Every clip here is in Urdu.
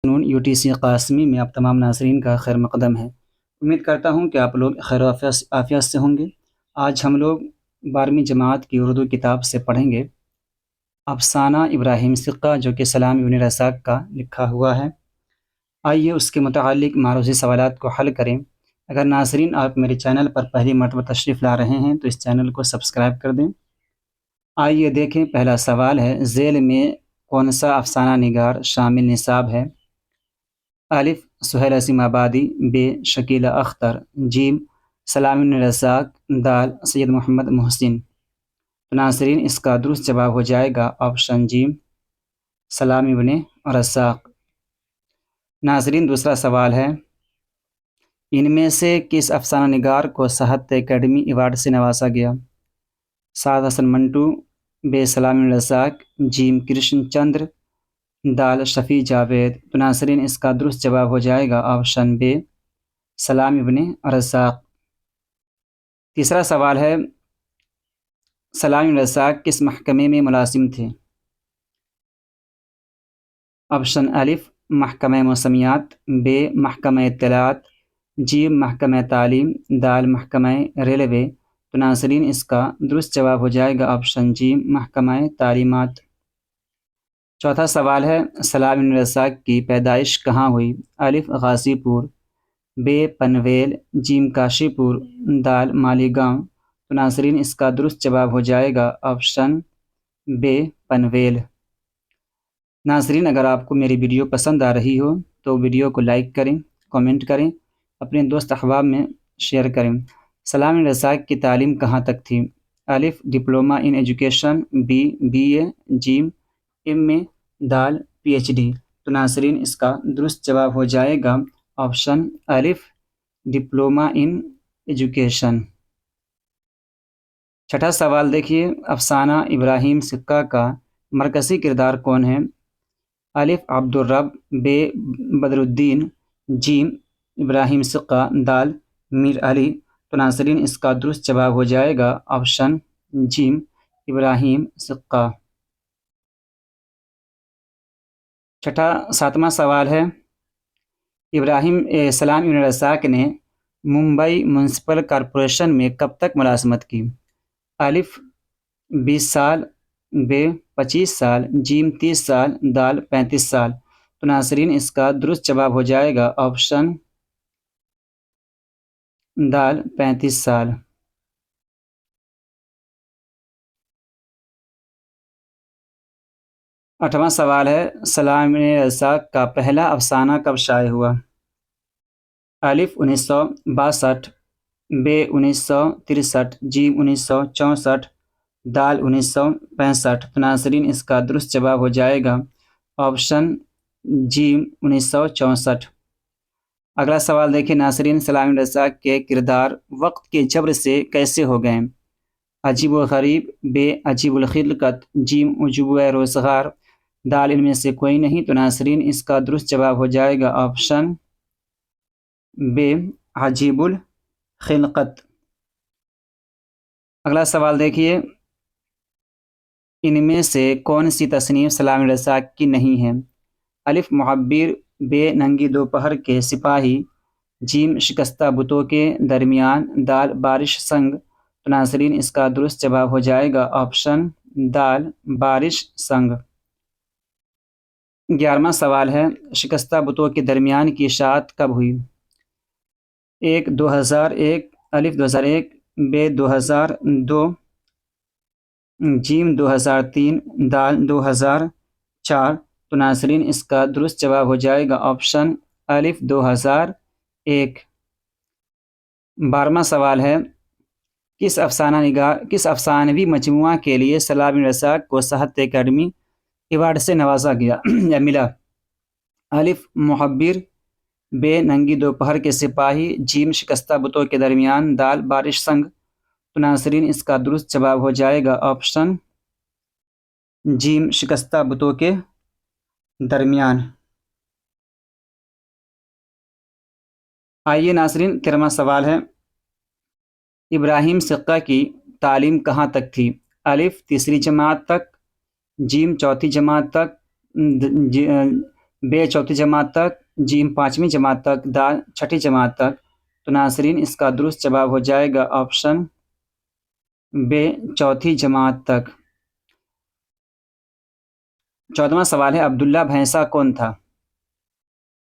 فنون UTC قاسمی میں آپ تمام ناظرین کا خیر مقدم ہے۔ امید کرتا ہوں کہ آپ لوگ خیر و عافیت سے ہوں گے۔ آج ہم لوگ 12ویں جماعت کی اردو کتاب سے پڑھیں گے افسانہ ابراہیم سقہ، جو کہ سلام ابن رزاق کا لکھا ہوا ہے۔ آئیے اس کے متعلق معروضی سوالات کو حل کریں۔ اگر ناظرین آپ میرے چینل پر پہلی مرتبہ تشریف لا رہے ہیں تو اس چینل کو سبسکرائب کر دیں۔ آئیے دیکھیں، پہلا سوال ہے، ذیل میں کون سا افسانہ نگار شامل نصاب ہے؟ الف سہیل عظیم آبادی، ب شکیلہ اختر، جیم سلام بن رزاق، دال سید محمد محسن۔ تو ناظرین اس کا درست جواب ہو جائے گا آپشن جیم سلام بن رزاق۔ ناظرین دوسرا سوال ہے، ان میں سے کس افسانہ نگار کو ساہتیہ اکیڈمی ایوارڈ سے نوازا گیا؟ سعد حسن منٹو، ب سلام بن رزاق، جیم کرشن چندر، دال شفیع جاوید۔ تو ناظرین اس کا درست جواب ہو جائے گا آپشن بے سلام ابن رزاق۔ تیسرا سوال ہے، سلام ابن رزاق کس محکمے میں ملازم تھے؟ آپشن الف محکمہ موسمیات، ب محکمہ اطلاعات، جیم محکمہ تعلیم، دال محکمہ ریلوے۔ تو ناظرین اس کا درست جواب ہو جائے گا آپشن جیم محکمہ تعلیمات۔ چوتھا سوال ہے، سلام بن رزاق کی پیدائش کہاں ہوئی؟ الف غازی پور، ب پنویل، جیم کاشی پور، دال مالیگاؤں۔ تو ناظرین اس کا درست جواب ہو جائے گا آپشن ب پنویل۔ ناظرین اگر آپ کو میری ویڈیو پسند آ رہی ہو تو ویڈیو کو لائک کریں، کامنٹ کریں، اپنے دوست احباب میں شیئر کریں۔ سلام بن رزاق کی تعلیم کہاں تک تھی؟ الف ڈپلومہ ان ایجوکیشن، بی BA، جیم MA، دال PhD۔ تو ناظرین اس کا درست جواب ہو جائے گا آپشن الف ڈپلومہ ان ایجوکیشن۔ چھٹا سوال دیکھیے، افسانہ ابراہیم سقہ کا مرکزی کردار کون ہے؟ الف عبد الرب، ب بدر الدین، جیم ابراہیم سقہ، دال میر علی۔ تو ناظرین اس کا درست جواب ہو جائے گا آپشن جیم ابراہیم سقہ۔ ساتواں سوال ہے، سلام ابن رزاق نے ممبئی میونسپل کارپوریشن میں کب تک ملازمت کی؟ الف 20 سال، ب 25 سال، جیم 30 سال، دال 35 سال۔ تو ناظرین اس کا درست جواب ہو جائے گا آپشن دال 35 سال۔ آٹھواں سوال ہے، سلام بن رزاق کا پہلا افسانہ کب شائع ہوا؟ الف 1962، ب 1963، جیم 1964، دال 1965۔ تو ناظرین اس کا درست جواب ہو جائے گا آپشن جیم 1964۔ اگلا سوال دیکھیں ناظرین، سلام بن رزاق کے کردار وقت کے جبر سے کیسے ہو گئے؟ عجیب و غریب، ب عجیب الخلقت، جیم عجوب روزگار، دال ان میں سے کوئی نہیں۔ تو ناظرین اس کا درست جواب ہو جائے گا آپشن ب عجیب الخلقت۔ اگلا سوال دیکھیے، ان میں سے کون سی تصنیف سلام بن رزاق کی نہیں ہے؟ الف محبر، ب ننگی دوپہر کے سپاہی، جیم شکستہ بتوں کے درمیان، دال بارش سنگ۔ تو ناظرین اس کا درست جواب ہو جائے گا آپشن دال بارش سنگ۔ 11واں سوال ہے، شکستہ بتوں کے درمیان کی اشاعت کب ہوئی؟ 2001، الف 2001، ب 2002، جیم 2003، دال 2004۔ تو ناظرین اس کا درست جواب ہو جائے گا آپشن الف 2001۔ 12واں سوال ہے، کس افسانوی مجموعہ کے لیے سلام بن رزاق کو ساہتیہ اکیڈمی ایوارڈ سے نوازا گیا یا ملا؟ الف محبر، ب ننگی دوپہر کے سپاہی، جیم شکستہ بتوں کے درمیان، دال بارش سنگ۔ تو ناظرین اس کا درست جواب ہو جائے گا آپشن جیم شکستہ بتوں کے درمیان۔ آئیے ناظرین 13واں سوال ہے، ابراہیم سقہ کی تعلیم کہاں تک تھی؟ الف 3 جماعت تک، جیم 4 جماعت تک، بے چوتھی جماعت تک، جیم پانچویں جماعت تک، دال چھٹی جماعت تک۔ تو ناظرین اس کا درست جواب ہو جائے گا آپشن بے چوتھی جماعت تک۔ 14واں سوال ہے عبداللہ بھینسا کون تھا؟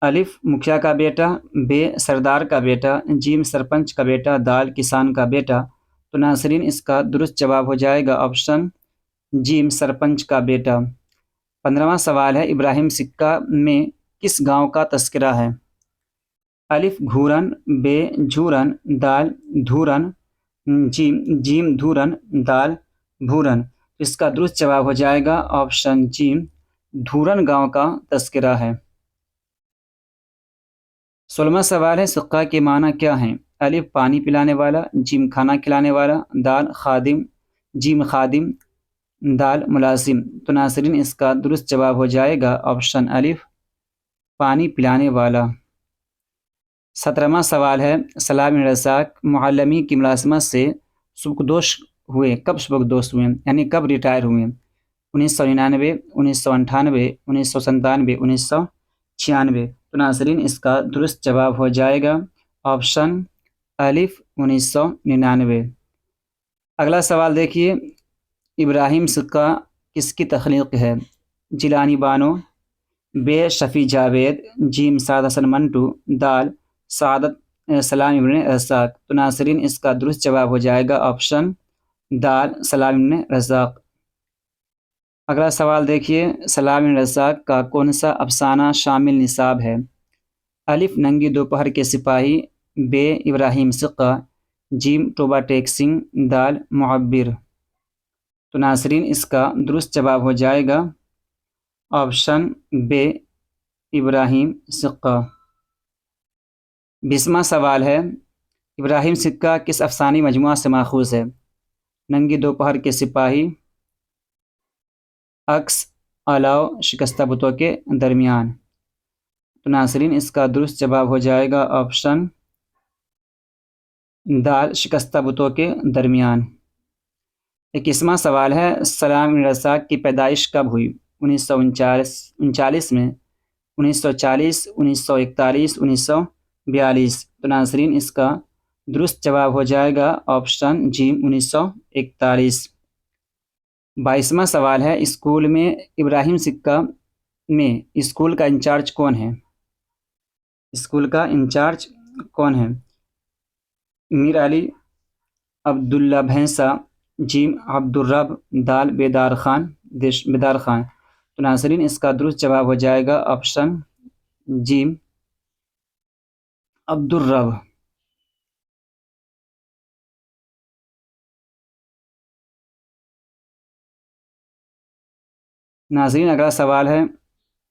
الف مکھیا کا بیٹا، بے سردار کا بیٹا، جیم سرپنچ کا بیٹا، دال کسان کا بیٹا۔ تو ناظرین اس کا درست جواب ہو جائے گا آپشن جیم سرپنچ کا بیٹا۔ 15واں سوال ہے ابراہیم سکہ میں کس گاؤں کا تذکرہ ہے؟ الف گھورن، بے جھورن، دال دھورن، جیم دھورن، دال بھورن۔ اس کا درست جواب ہو جائے گا آپشن جیم دھورن گاؤں کا تذکرہ ہے۔ 16واں سوال ہے سقہ کے معنی کیا ہیں؟ الف پانی پلانے والا، جیم کھانا کھلانے والا، دال خادم، جیم خادم، دال ملازم۔ تو ناظرین اس کا درست جواب ہو جائے گا آپشن الف پانی پلانے والا۔ 17واں سوال ہے سلام بن رزاق معلمی کی ملازمت سے سبکدوش ہوئے، کب سبکدوش ہوئے یعنی کب ریٹائر ہوئے؟ 1999، 1998، 1997، 1996۔ تو ناظرین اس کا درست جواب ہو جائے گا آپشن الف 1999۔ اگلا سوال دیکھیے ابراہیم سکہ کس کی تخلیق ہے؟ جیلانی بانو، بے شفیع جاوید، جیم سعد حسن منٹو، دال سعادت سلام ابن رزاق۔ تو ناظرین اس کا درست جواب ہو جائے گا آپشن دال سلام ابن رزاق۔ اگلا سوال دیکھیے سلام ابن رزاق کا کون سا افسانہ شامل نصاب ہے؟ الف ننگی دوپہر کے سپاہی، بے ابراہیم سکہ، جیم ٹوبہ ٹیک سنگھ، دال معبر۔ تو ناظرین اس کا درست جواب ہو جائے گا آپشن بے ابراہیم سکہ۔ 20واں سوال ہے ابراہیم سکہ کس افسانوی مجموعہ سے ماخوذ ہے؟ ننگی دوپہر کے سپاہی، عکس، الاؤ، شکستہ بتوں کے درمیان۔ تو ناظرین اس کا درست جواب ہو جائے گا آپشن دال شکستہ بتوں کے درمیان۔ 21واں سوال ہے سلام بن رزاق کی پیدائش کب ہوئی؟ 1939 میں، 1940، 1941، 1942۔ تو ناظرین اس کا درست جواب ہو جائے گا آپشن جیم 1941۔ 22واں سوال ہے اسکول میں ابراہیم سکہ میں اسکول کا انچارج کون ہے؟ اسکول کا انچارج کون ہے؟ میر علی، عبداللہ بھینسا، جیم عبدالرب، دال بیدار خان۔ تو ناظرین اس کا درست جواب ہو جائے گا آپشن جیم عبدالرب۔ ناظرین اگلا سوال ہے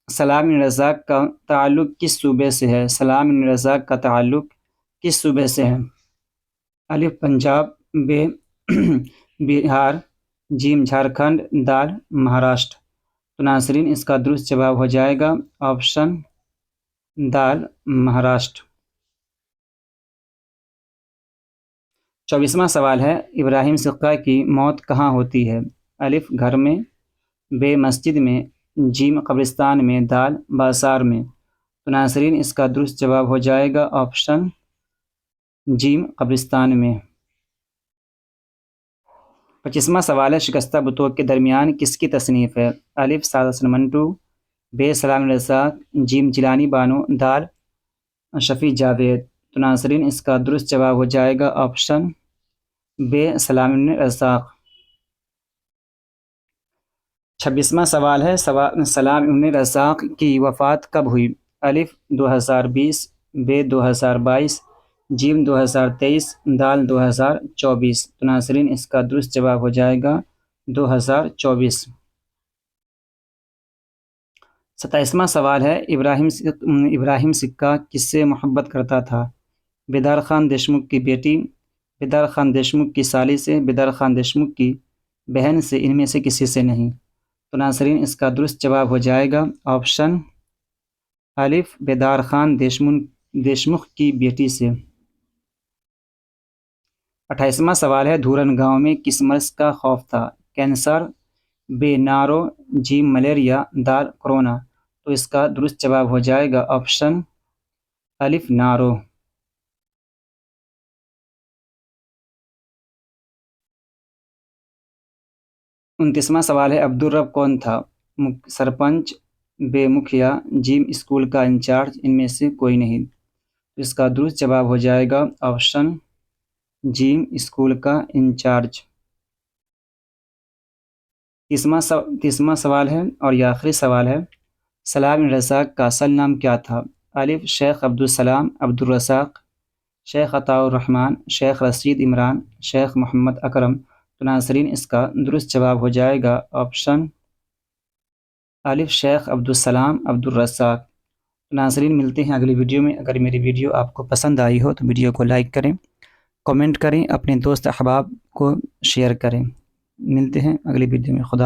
سلام بن رزاق کا تعلق کس صوبے سے ہے؟ سلام بن رزاق کا تعلق کس صوبے سے ہے؟ الف پنجاب، بے بہار، جیم جھارکھنڈ، دال مہاراشٹر۔ تو ناظرین اس کا درست جواب ہو جائے گا آپشن دال مہاراشٹر۔ 24واں سوال ہے ابراہیم سکہ کی موت کہاں ہوتی ہے؟ الف گھر میں، بے مسجد میں، جیم قبرستان میں، دال بازار میں۔ تو ناظرین اس کا درست جواب ہو جائے گا آپشن جیم قبرستان میں۔ 25واں سوال ہے شکستہ بتوں کے درمیان کس کی تصنیف ہے؟ الف سعد حسن منٹو، بے سلام رزاق، جیم جیلانی بانو، دال شفیع جاوید۔ تو ناظرین اس کا درست جواب ہو جائے گا آپشن بے سلام رزاق۔ 26واں سوال ہے سلام ابن رزاق کی وفات کب ہوئی؟ الف 2020، بے 2022، جیم 2023، دال 2024۔ تو ناظرین اس کا درست جواب ہو جائے گا 2024۔ 27واں سوال ہے ابراہیم سکہ کس سے محبت کرتا تھا؟ بیدار خان دیشمکھ کی بیٹی، بیدار خان دیشمکھ کی سالی سے، بیدار خان دیشمکھ کی بہن سے، ان میں سے کسی سے نہیں۔ تو ناظرین اس کا درست جواب ہو جائے گا آپشن الف بیدار خان دیشمکھ کی بیٹی سے۔ 28واں سوال ہے دھورن گاؤں میں کس مرض کا خوف تھا؟ کینسر، بے نارو، جیم ملیریا، دال کرونا۔ تو اس کا درست جواب ہو جائے گا آپشن الف نارو۔ 29واں سوال ہے عبدالرب کون تھا؟ سرپنچ، بے مکھیا، جیم اسکول کا انچارج، ان میں سے کوئی نہیں۔ تو اس کا درست جواب ہو جائے گا آپشن جیم اسکول کا انچارج۔ 30واں سوال ہے اور یہ آخری سوال ہے، سلام بن رزاق کا اصل نام کیا تھا؟ الف شیخ عبدالسلام عبدالرزاق، شیخ عطاء الرحمن، شیخ رشید عمران، شیخ محمد اکرم۔ تو ناظرین اس کا درست جواب ہو جائے گا آپشن الف شیخ عبدالسلام عبدالرزاق۔ ناظرین ملتے ہیں اگلی ویڈیو میں۔ اگر میری ویڈیو آپ کو پسند آئی ہو تو ویڈیو کو لائک کریں، کمنٹ کریں، اپنے دوست احباب کو شیئر کریں۔ ملتے ہیں اگلی ویڈیو میں۔ خدا